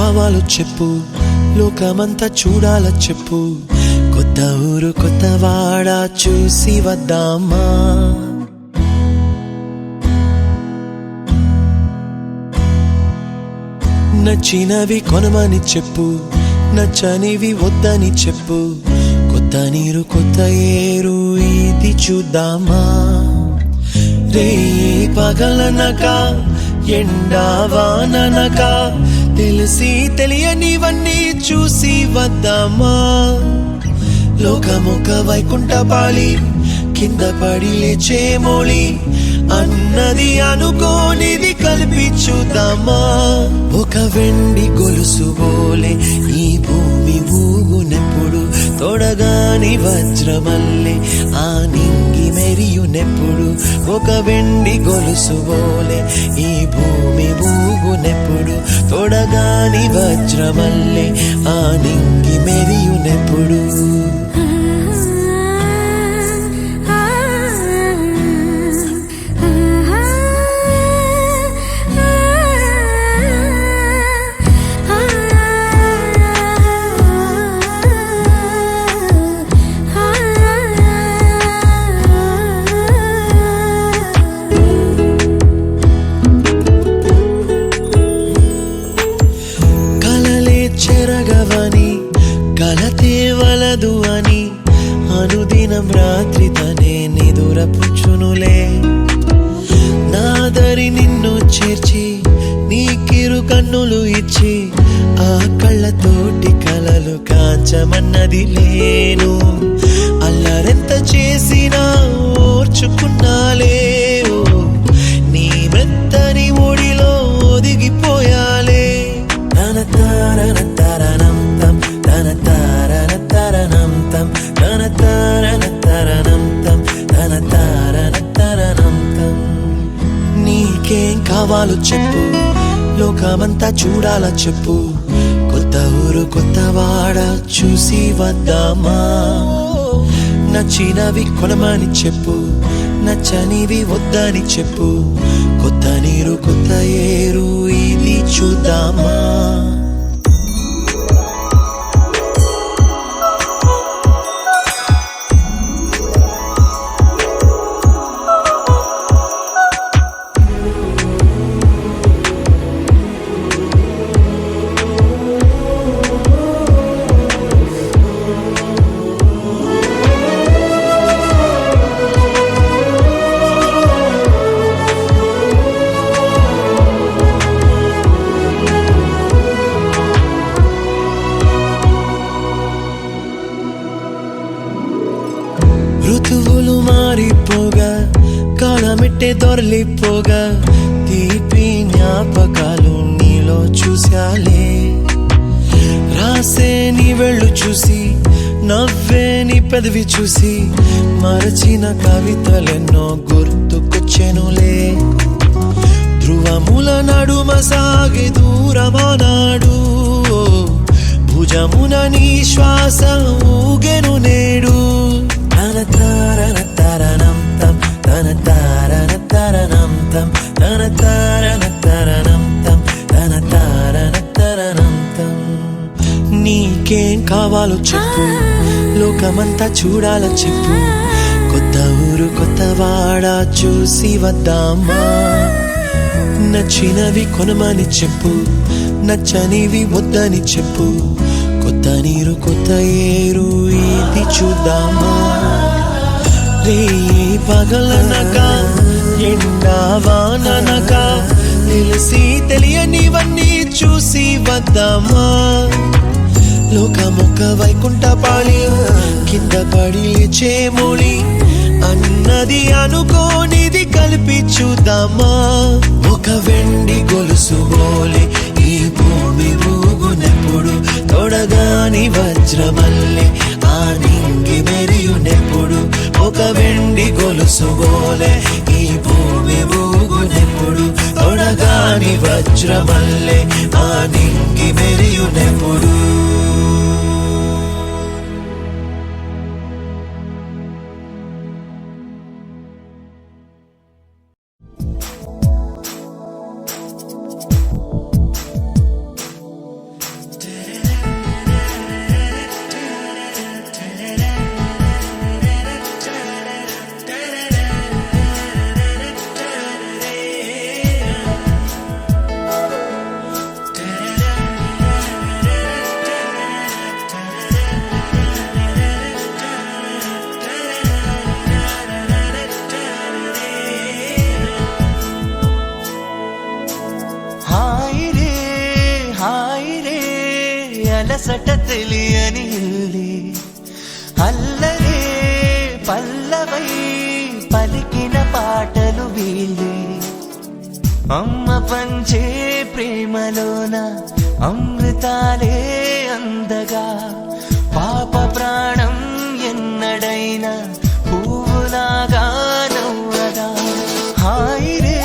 కావాలో చెప్పు, లోకమంతా చూడాల చెప్పు. కొత్త ఊరు కొత్త వాడ చూసి వద్దామా? నచ్చినవి కొనమని చెప్పు, నచ్చనివి వద్దని చెప్పు. కొత్త నీరు కొత్త ఏరు ఇది చూద్దామా? రే పగలనక ఎండావాననక తెలిసి తెలియనివన్నీ చూసి వద్దామా? లోకమొక వైకుంఠపాళి, కింద పడి లేచే మోళి, అన్నది అనుకోనిది కలిపి చూద్దామా? ఒక వెండి గొలుసు బోలే ఈ భూమి ఊగునెప్పుడు, తొడగాని వజ్రమల్లే ఆ నింగి మెరియునెప్పుడు. ఒక వెండి గొలుసు బోలే ఈ భూమి ఊగునెప్పుడు, తొడగాని వజ్రమల్లే ఆ నింగి మెరియునెప్పుడు. చెరగవని కలతే వలదు అని అనుదినం రాత్రి తనే నిదురపుచ్చునులే. నాదరి నిన్ను చేర్చి నీకిరు కన్నులు ఇచ్చి, ఆ కళ్ళతోటి కలలు కాంచమన్నది లేను. అల్లరెంత చేసినా ఓర్చుకున్నాలే, నీ మెత్తని ఒడిలో ఒదిగిపోయాలే. తన తారన తరణం తం, తన తారన తరణం తం, తన తారన తరణం తం, తన తారన తరణం తం. నీకేం కావాలో చెప్పు, లోకమంతా చూడాల చెప్పు. కొత్త ఊరు కొత్త వాడ చూసి వద్దామా? నచ్చినవి కొనమని చెప్పు, నచ్చనివి వద్దని చెప్పు. కొత్త నీరు కొత్త ఏరు ఇది చూద్దామా? ఋతువులు మారిపోగా, కాలమిట్టే దొరలిపోగా, తీపి జ్ఞాపకాలు నీలో చూశాలే. రాసే నీ వెళ్ళు చూసి, నవ్వే నీ పెదవి చూసి, మరచిన కవితలెన్నో గుర్తుకొచ్చెనులే. ధ్రువముల నడుమ సాగి దూరమానాడు, భుజమున నీ శ్వాస ఊగెను నేడు. తన తారన తరణం తం, తన తారన తరణం తం, తన తారన తరణం తం, తన తారన తరణం తం. నీకేం కావాలో చెప్పు, లోకమంతా చూడాల చెప్పు. కొత్త ఊరు కొత్త వాడ చూసి వద్దామా? నచ్చినవి కొనమని చెప్పు, నచ్చనివి వద్దని చెప్పు. కొత్త నీరు కొత్త ఏరు ఇది చూద్దామా? రే పగలనక ఎండావాననక తెలిసి తెలియనివన్నీ చూసి వద్దామా? లోకమొక వైకుంఠపాళి, కింద పడి లేచే మోళి, అన్నది అనుకోనిది కలిపి చూద్దామా? ఒక వెండి గొలుసు బోలే ఈ భూమి ఊగునెప్పుడు, తొడగాని వజ్రమల్లే ఆ నింగి మెరియునెప్పుడు. ఒక వెండి గొలుసు బోలే ఈ భూమి ఊగునెప్పుడు, తొడగాని వజ్రమల్లే ఆ నింగి మెరియునెప్పుడు. అలసట తెలియని ఇల్లే అల్లరే పల్లవై పలికిన పాటలు వీళ్ళే అమ్మ పంచే ప్రేమలోన అమృతాలే అందగా పాప ప్రాణం ఎన్నడైనా పువ్వులాగా నవ్వగా హాయి రే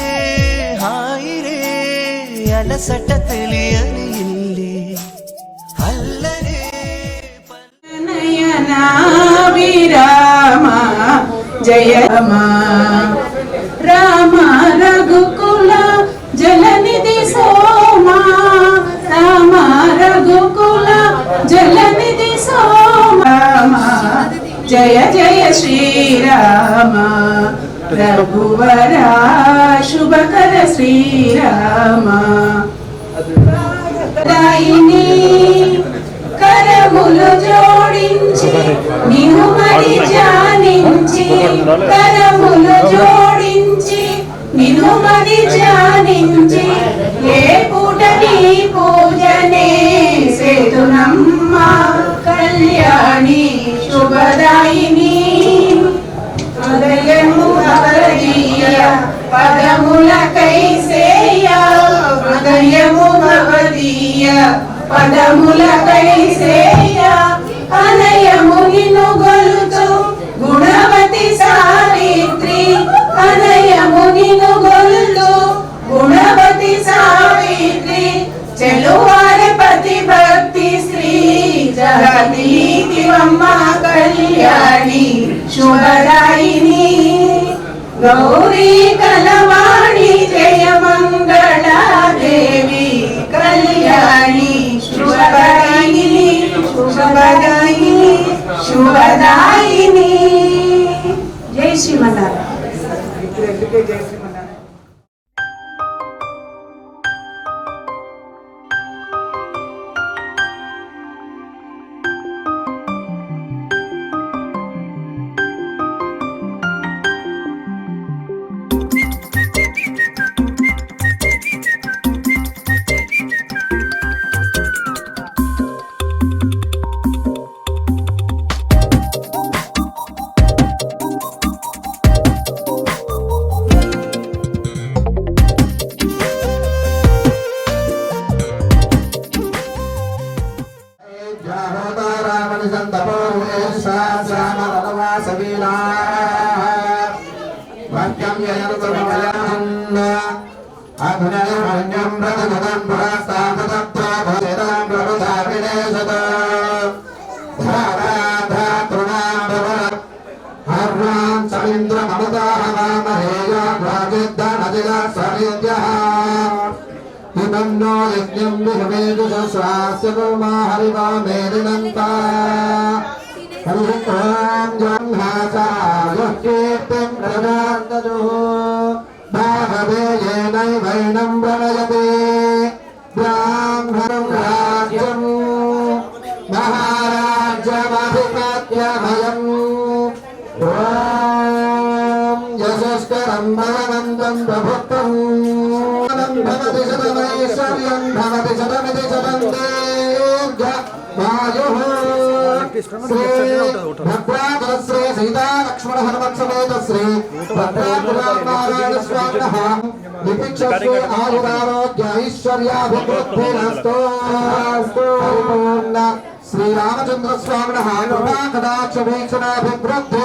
అలసట తెలియని ఇల్లే అల్లరే నయనా విరామ జయ రామ రఘుకుల జలనిధి సోమా రామ రఘుకుల జలనిధి సోమా జయ జయ శ్రీరామ రఘువర శుభకర శ్రీరామ దాయిని కరములు జోడించి నిన్ను మరి జానించి కరములు జోడించి నిన్ను మరి జానించి ఏ పూట నీ పూజనే సేతునమ్మ కళ్యాణి శుభదాయిని హృదయము భవదీయ పదములకై సేయ హృదయము భవదీయ పదములకై సేయ అనయము నిన్ను గొలుతు గుణవతి సావిత్రి అనయము నిన్ను గొలుతు గుణవతి సావిత్రి చెలువారి పతి భక్తి శ్రీ జగదీతివమ్మ కళ్యాణి శుభదాయిని గౌరీ కలవాణి జయ మంగళ దేవి కళ్యాణి శుభదాయిని శుభదాయిని శుభదాయిని జై శ్రీమన్నారాయణ. జై శ్రీమన్నారాయణ. नो यज्ञं विहवेदु स्वास्य कुर्मा हरिवा मेदिनन्ता हरिः ॐ जह्नासा यः कीर्तिं प्रदान्तजुः भागवे येनैवैनं प्रणयते ब्राह्मणं राज्यं महाराज्यमधिपत्यभयम् ॐ यशस्करं भगवन्तं प्रभुत्वम् भवति शतमैश्वर्यं भवति शतमिति शतं दीर्घमायुः भद्राचलश्री सीता लक्ष्मण हनुमत् समेत श्री भद्राचलनारायण स्वामिनः निपिक्षस्वे आयुरारोग्य ऐश्वर्याभिवृद्धिरस्तु परिपूर्ण श्रीरामचन्द्र स्वामिनः कृपा कटाक्ष वीक्षणाभिवृद्धि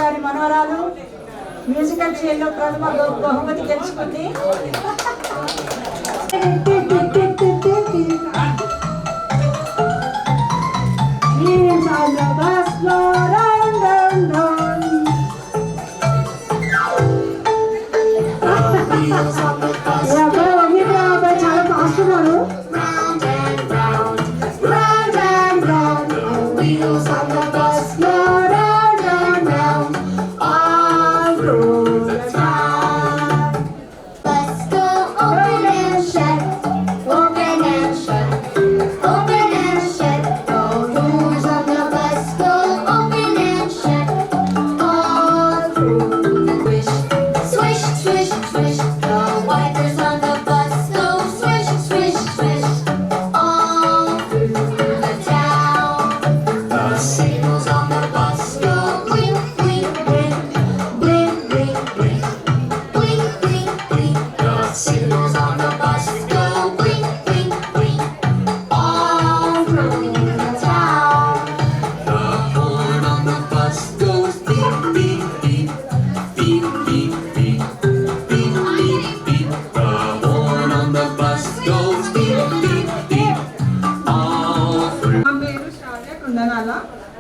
గారి మనవరాలు మ్యూజికల్ చైర్లో ప్రథమ బహుమతి గెలుచుకుంది. చాలా ఫాస్ట్ ఉన్నారు.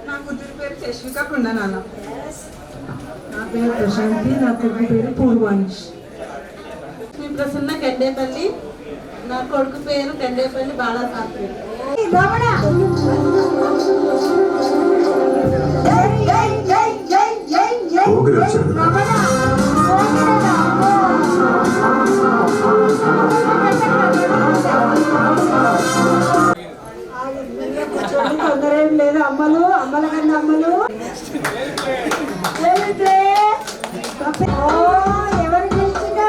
నా కూతురు పేరు శశిక కుందనాల. నా పేరు ప్రశాంతి. నా కొడుకు పేరు పూర్వాంష్. మీ ప్రసన్న గడ్డేపల్లి. నా కొడుకు పేరు గడ్డేపల్లి బాలాసాహెబ్. తొందరేం లేదు. అమ్మలు అమ్మల కన్నా అమ్మలు ఎవరు గెలిచినా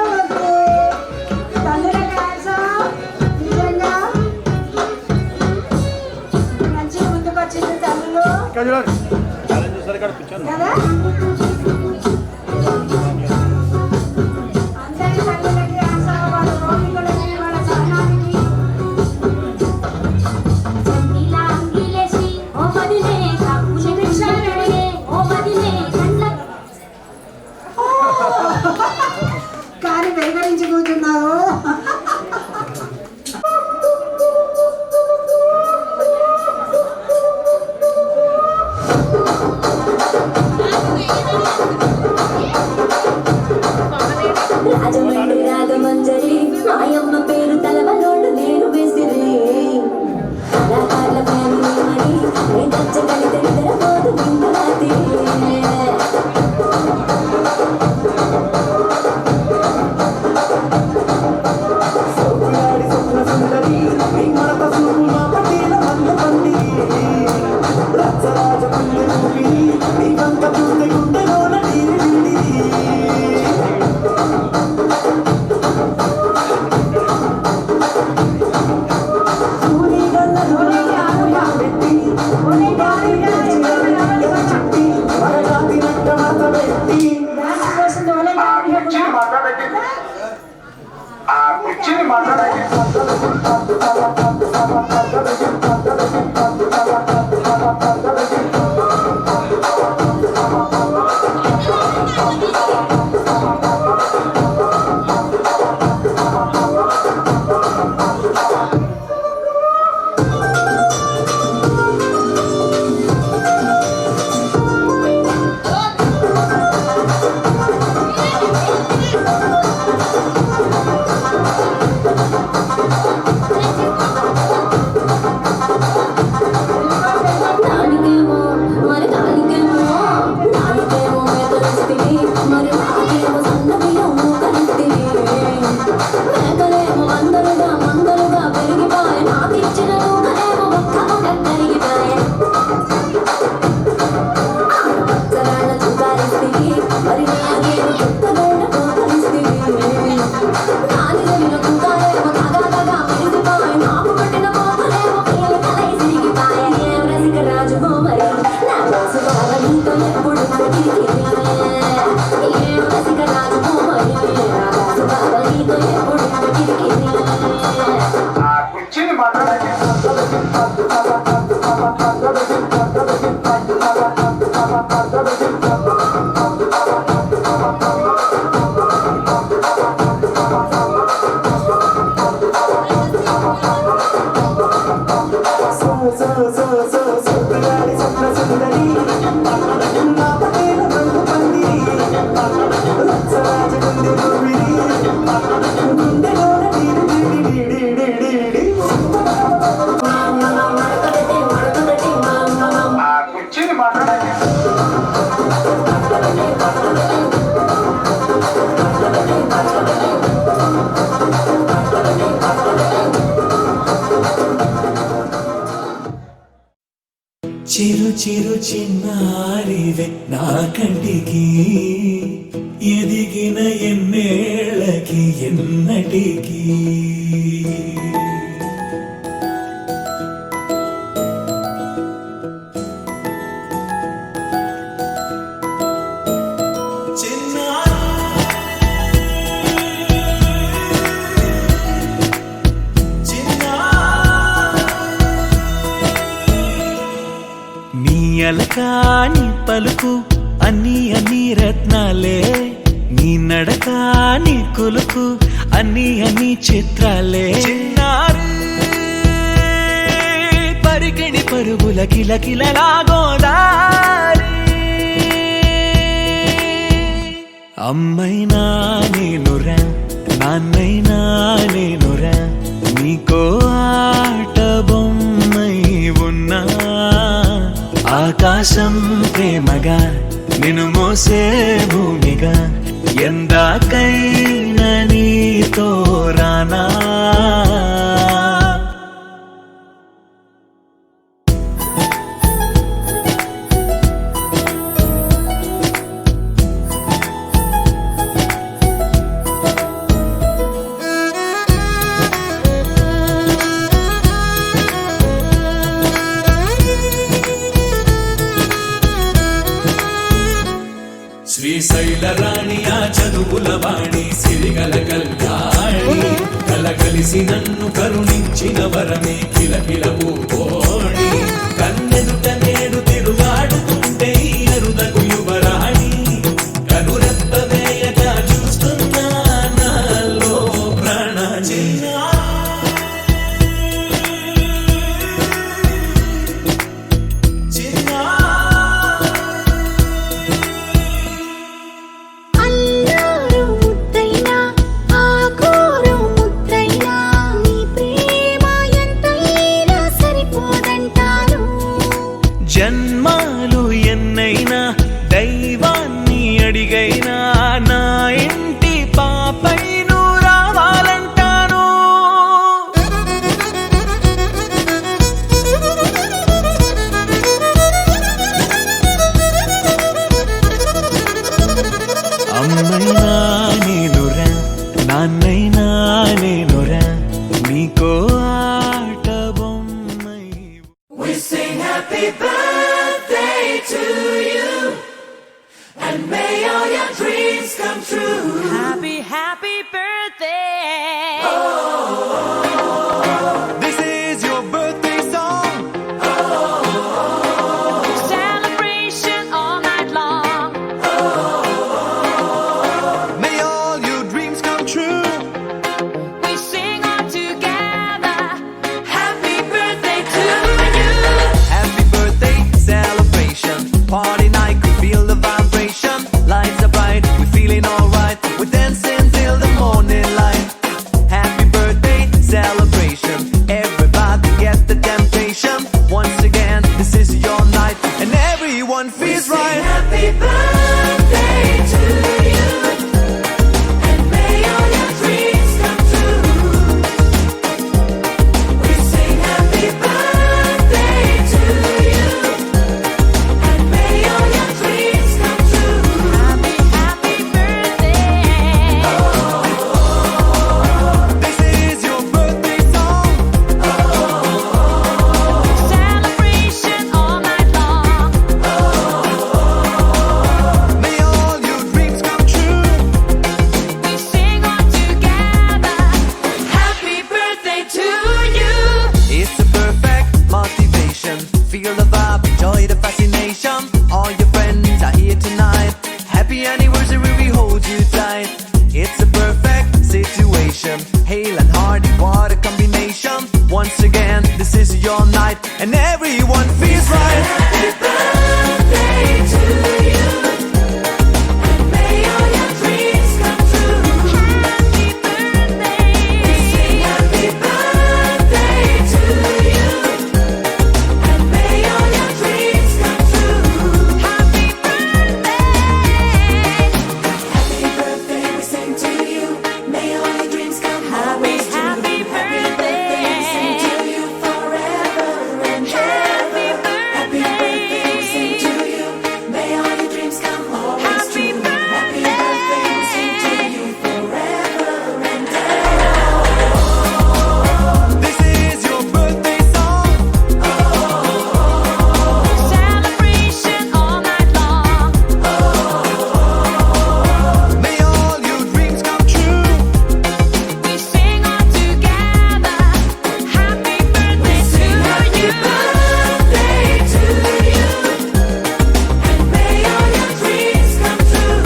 తల్లిన కాసా నిజంగా మంచిగా ముందుకు వచ్చింది తల్లులు కదా. అందరి తల్లులకి ఆశ, వాళ్ళ కోరికలకి, వాళ్ళ సహనానికి కానీ వెలువరించి కూర్చున్నారు. రాజమండ్రి రాగమంజరి మాయమ్మ పేరు తలవలోడు నేను వేసిరి కళాకారుల ఫ్యామిలీ మరి నచ్చగలిగితే నిద్రపోదు నిండు రాత్రి దానికేమో రాజువో మరి నా బాసు బావ నీతో ఎప్పుడు ఏడు రసిక రాజువో మరి నా బాసు బావ నీతో ఎప్పుడు చిరు చిరు చిన్నారివే నా కంటికి ఎదిగిన ఎన్నేళ్ళకి ఎన్నటికి అలకాని పలుకు అన్ని అన్ని రత్నాలే నీ నడకాని కులుకు అన్ని అన్ని చిత్రాలే చిన్నారు పరికిణి పరుగుల కిలకిలలాగోదారి అమ్మైనా నేనురా నాన్నైనా నేనురా నీకో ఆట బొమ్మై ఉన్నా ఆకాశం ప్రేమగా నిన్ను మోసే భూమిగా ఎందాకైనా నీతో రానా శ్రీశైల రాణి ఆ చదువుల వాణి సిరిగల కళ్యాణి కలగలిసి నన్ను కరుణించిన వరమే కిలకిల పూకోణి కన్నెదుట నేడు తిరుగాడుతుంటే అరుదకు యువరాణి కనురెప్ప వేయక చూస్తున్నా నాలో ప్రాణ జన్మాలు ఎన్నైనా దైవాన్ని అడిగైనా నా ఇంటి పాపై నువ్వు రావాలంటాను అమ్మైనా నేనురా నాన్నైనా నేనురా నీకో ఆట బొమ్మై Happy birthday to you, and may all your dreams come true. Happy, happy birthday. This is your birthday song. Celebration all night long. May all your dreams come true. We sing all together. Happy birthday to you. Happy birthday celebration. Party night, we feel the vibration. Lights are bright, we're feeling alright. We're dancing till the morning light. Happy birthday celebration. enjoy the fascination. All your friends are here tonight. Happy anniversary, we hold you tight. It's a perfect situation. Hale and hearty, what a combination. Once again, this is your night, and everyone feels right. Happy birthday to you. And may all your dreams come true. Happy birthday. We sing happy birthday to you. And may all your dreams come true. Happy birthday. Happy birthday, we sing to you. May all your dreams come always true. Happy birthday. We sing to you forever and ever. Happy birthday, we sing to you. May all your dreams come always true. Happy birthday, we sing to you forever and ever. This is your birthday song. Celebration all night long. May all your dreams come true. We sing all together. Happy birthday to you. Birthday to you. And may all your dreams come true.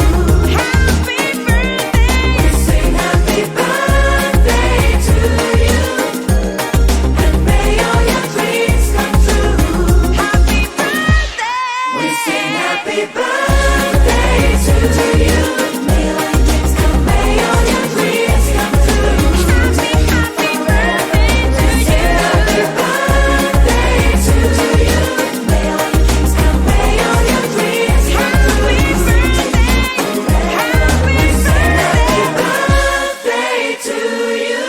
Happy birthday. We sing happy birthday to you. And may all your dreams come true. Happy birthday. We sing happy birthday to you. May all your dreams come. May all your dreams come true. Happy birthday to you. Happy birthday to you. May all your dreams come. May all your dreams come true. Happy birthday to you.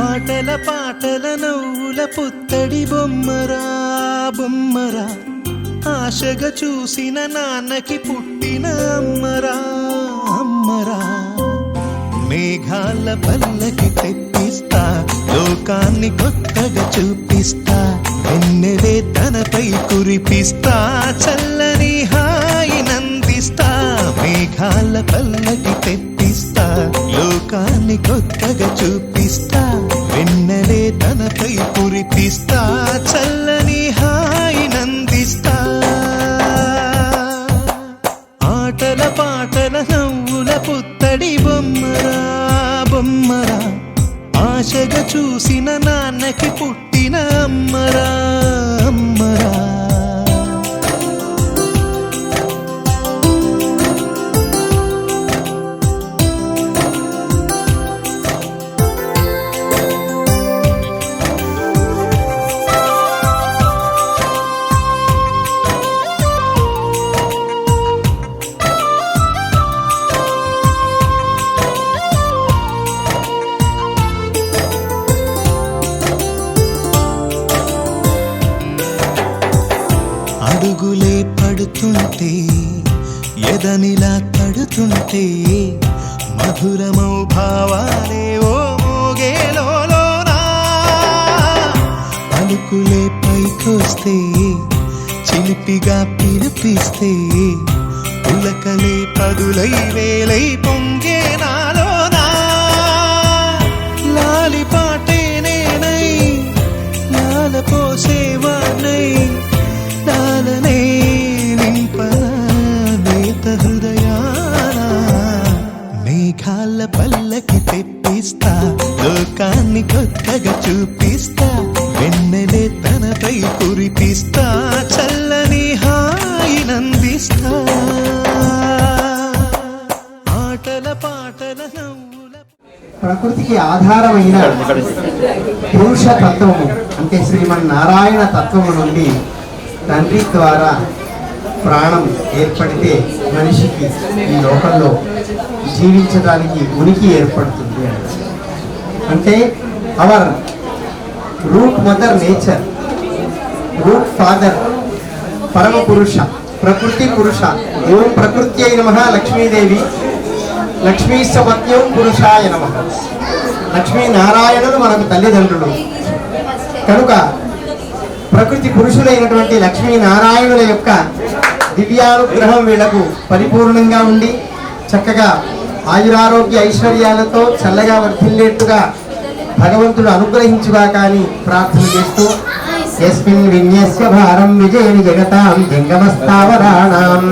ఆటల పాటల నవ్వుల పుత్తడి బొమ్మరా బొమ్మరా, ఆశగా చూసిన నాన్నకి పుట్టిన అమ్మరా అమ్మరా. మేఘాల పల్లకి తెప్పిస్తా, లోకాన్ని కొత్తగా చూపిస్తా, వెన్నెలే తనపై కురిపిస్తా, చల్లని హాయినందిస్తా. మేఘాల పల్లకి తెప్పిస్తా, లోకాన్ని కొత్తగా చూపిస్తా, వెన్నెలే తనపై కురిపిస్తా, చల్లని హాయినందిస్తా. ఆటల పాటల నవ్వుల పుత్తడి బొమ్మరా బొమ్మరా, ఆశగా చూసిన నాన్నకి పుట్టిన అమ్మరా అమ్మరా. అడుగులే పడుతుంటే, ఎదనిలా తడుతుంటే, మధురమౌ భావాలే ఓ మోగేలోనా. పలుకులే పైకొస్తే, చిలిపిగా పిలిపిస్తే, పులకలే పదులై వేలై పొంగే నాలోనా. లాలి పాటే నేనై, లాల పోసేవాణ్ణై, లాలనే నింపనా నేత హృదయాన. మేఘాల పల్లకి తెప్పిస్తా, లోకాన్ని కొత్తగా చూపిస్తా, వెన్నెలే తనపై కురిపిస్తా, చల్లని హాయినందిస్తా. ఆటల పాటల నవ్వుల ప్రకృతికి ఆధారమైన పురుష తత్వము అంటే శ్రీమన్నారాయణ తత్వము నుండి తండ్రి ద్వారా ప్రాణం ఏర్పడితే మనిషికి ఈ లోకంలో జీవించడానికి ఉనికి ఏర్పడుతుంది. అంటే our root mother nature, root father పరమ పురుష, ప్రకృతి పురుష. ఓం ప్రకృత్యై నమః లక్ష్మీదేవి, లక్ష్మీశపత్యం పురుషాయ నమః. లక్ష్మీనారాయణులు మనకు తల్లిదండ్రులు, కనుక ప్రకృతి పురుషులైనటువంటి లక్ష్మీనారాయణుల యొక్క దివ్యానుగ్రహం వీళ్లకు పరిపూర్ణంగా ఉండి చక్కగా ఆయురారోగ్య ఐశ్వర్యాలతో చల్లగా వర్ధిల్లేట్టుగా భగవంతుడు అనుగ్రహించుగా కానీ ప్రార్థన చేస్తూ యస్మిన్ విన్యస్య భారం విజయని జగతాం జంగమస్థావరాణాం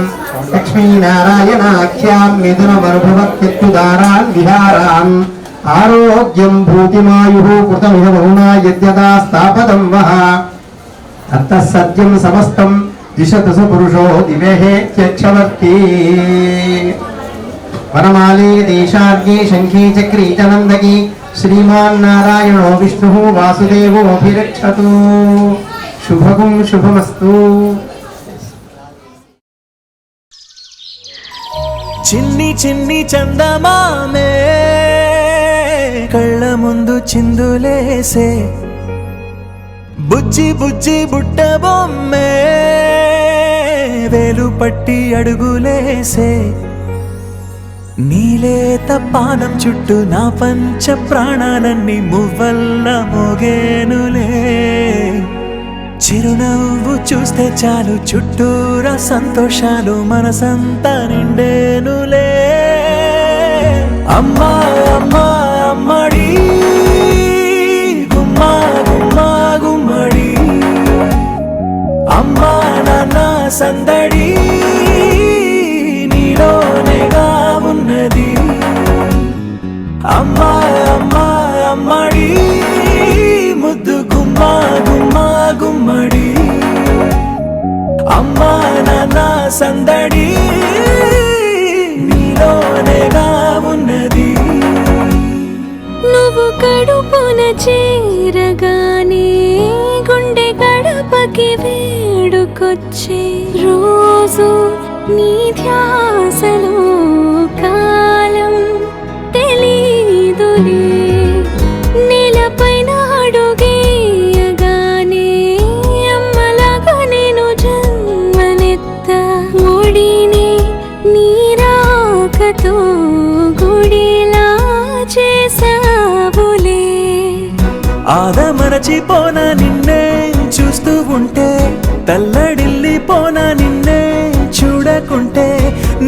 లక్ష్మీనారాయణాఖ్యాం మిథునమనుభవత్యుదారాన్ విహారాన్ ఆరోగ్యం భూతిమాయు కృతమిహమౌనా యద్యదా స్థాపదం వహ అత్తః సత్యం సమస్తం దిశతు స పురుషో దివేహే త్యక్షవర్తి వనమాలీ దేశార్ఘీ శంఖీ చక్రీ చ నందకీ శ్రీమాన్నారాయణో విష్ణుః వాసుదేవోభిరక్షతు శుభం శుభమస్తు. చిన్ని చిన్ని చందమామే కళ్ళ ముందు చిందులేసే బుజ్జి బుజ్జి బుట్ట బొమ్మే వేలు పట్టి అడుగులేసే నీలేత పానం చుట్టూ నా పంచ ప్రాణాలన్నీ మువ్వల్ల మోగేనులే చిరునవ్వు చూస్తే చాలు చుట్టూరా సంతోషాలు మనసంతా నిండేనులే అమ్మా అమ్మా అమ్మడి గుమ్మా గుమ్మా గుమ్మడి అమ్మా నాన్న సందడి నీలోనేగా ఉన్నది అమ్మా అమ్మా అమ్మడి ముద్దు గుమ్మా గుమ్మా గుమ్మడి అమ్మా నాన్న సందడి నీలోనేగా ఉన్నది. నువ్వు కడుపున చేరగానే గుండె గడపకి వేడుకొచ్చే రోజు నీ ధ్యాసలో కాలం తెలీదులే నేలపైన అడుగేయగానే అమ్మలాగా నేను జన్మనెత్త ఒడిని నీరాకతో గుడిలా చేసావులే ఆదమరచిపోన నిన్నే చూస్తూ ఉంటే తల్లడిల్లిపోన నిన్నే చూడకుంటే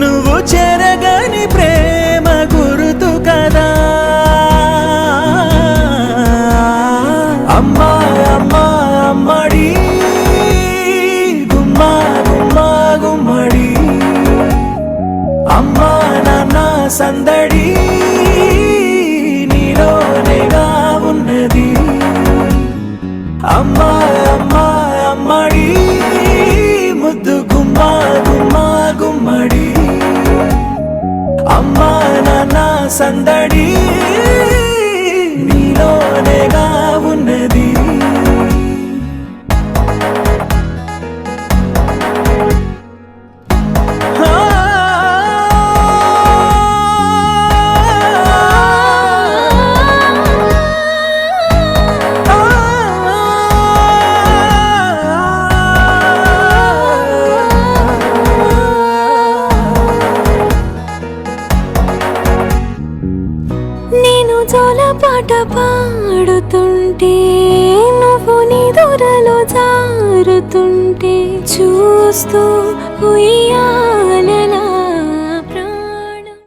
నువ్వు చెరగని ప్రేమ గుర్తు కదా అమ్మా అమ్మా అమ్మడి గుమ్మా గుమ్మా గుమ్మడి అమ్మా నాన్న సందడి నీలోనేగా ఉన్నది అమ్మా అమ్మా అమ్మడి ముద్దు గుమ్మా గుమ్మా గుమ్మడి అమ్మా నాన్న సందడి నీలోనేగా ఉన్నది. నేను జోలపాట పాడుతుంటే నువ్వు నిదురలో జారుతుంటే చూస్తూ ఉయ్యాలలా ప్రాణం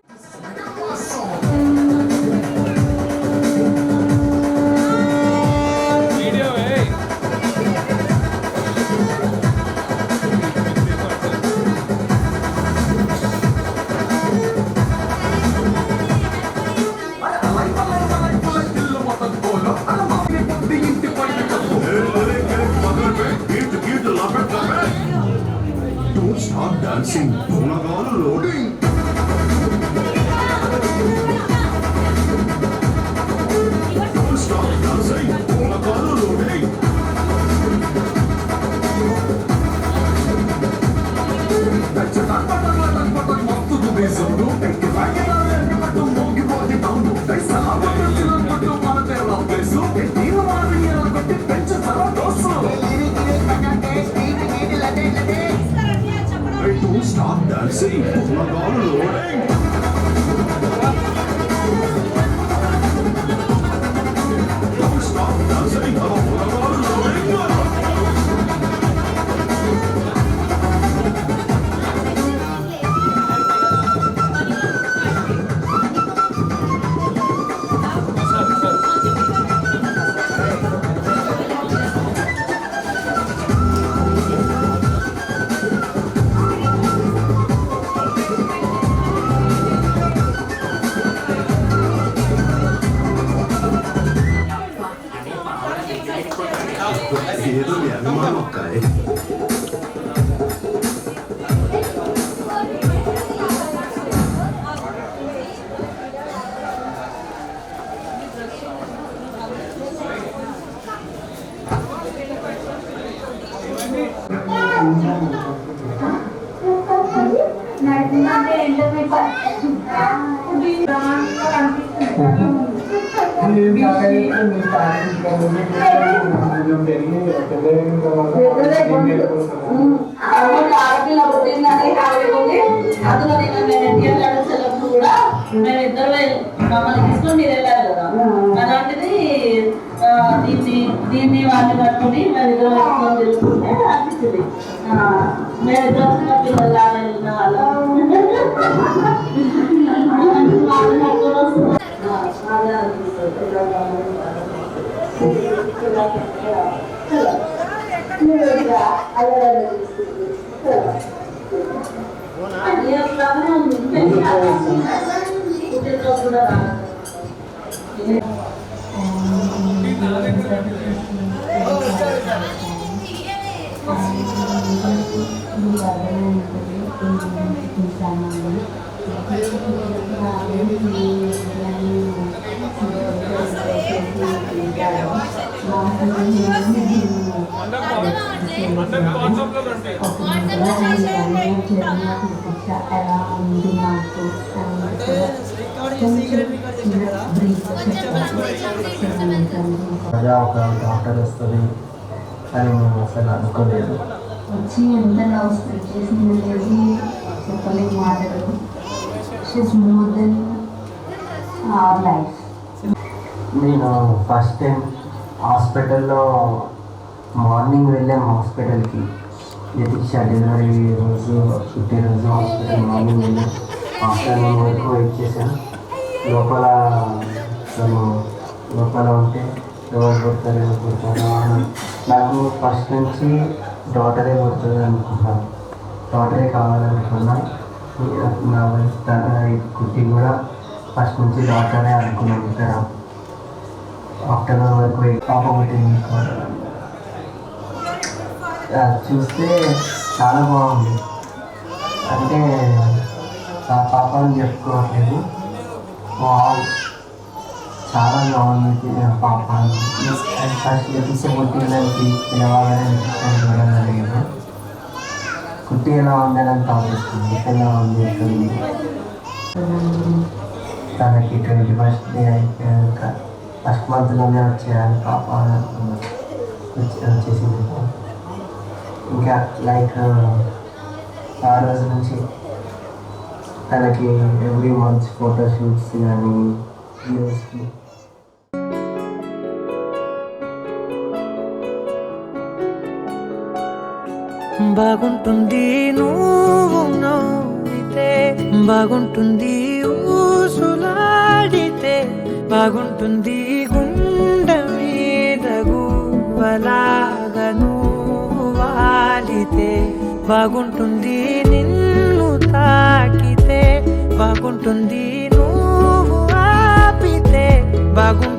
Don't stop dancing. Punagalu loading. Don't stop dancing. Punagalu loading. Don't stop dancing. Punagalu loading. Don't stop dancing. Punagalu loading. ఏదో నీ అభిమానం ఒక్కాయ్. ఆడపిల్ల పుట్టిందని ఆవిడకుంది అందులో నేను ఎన్టీఆర్ గారు సెలవు కూడా మేము ఇద్దరు మమ్మల్ని తీసుకొని మీరు వెళ్ళారు కదా అలాంటిది దీన్ని వాళ్ళని పట్టుకుని మేము ఇద్దరు వేసుకొని తెలుసుకుంటే అనిపించింది మేము ఇద్దరు పిల్లలు వెళ్ళిన ఒక డాక్టర్ వస్తుంది అని మేము అసలు అనుకోలేదు. వచ్చి ఎంత లవ్ స్ప్రెడ్ చేసింది అనేది చెప్పలేని మాటలు. She's more than our life. నేను ఫస్ట్ టైం హాస్పిటల్లో మార్నింగ్ వెళ్ళాం హాస్పిటల్కి. యతీక్ష డెలివరీ రోజు పుట్టినరోజు హాస్పిటల్ మార్నింగ్ వెళ్ళాం. ఆఫ్టర్నూన్ వరకు వెయిట్ చేశాను. లోపల ఉంటే ఎవరు పుడతారు నాకు ఫస్ట్ నుంచి డాటరే పుడుతుంది అనుకున్నాను. డాటరే కావాలనుకున్నా. నా కుట్టి కూడా ఫస్ట్ నుంచి డాటరే అనుకున్నాను. ఇక్కడ ఆఫ్టర్నూన్ వరకు పాప పుట్టింది. చూస్తే చాలా బాగుంది. అంటే నా పాప అని చెప్పుకోవట్లేదు. చాలా బాగుంది పాప. ఫస్ట్ ఎపిసోడ్ పుట్టినకి పిలవాలని అనిపిస్తాను చూడడం జరిగింది. కుట్టి ఎలా ఉందని అని కావస్తుంది. ఎలా ఉంది ఎక్కడుంది. తనకి 21st డే అయిపోయాక ఫస్ట్ మంత్లోనే వచ్చేయాలి పాప వచ్చేసింది. ఇంకా లైక్ ఆ రోజు నుంచి తనకి ఎవ్రీ మంత్ ఫోటోషూట్స్ కానీ వీడియోస్కి బాగుంటుంది నువ్వు నవ్వితే, బాగుంటుంది ఊసులాడితే, బాగుంటుంది గుండె మీద గువ్వలాగా నువ్వు వాలితే, బాగుంటుంది నిన్ను తాకితే, బాగుంటుంది నువ్వు ఆపితే, బాగుంటుంది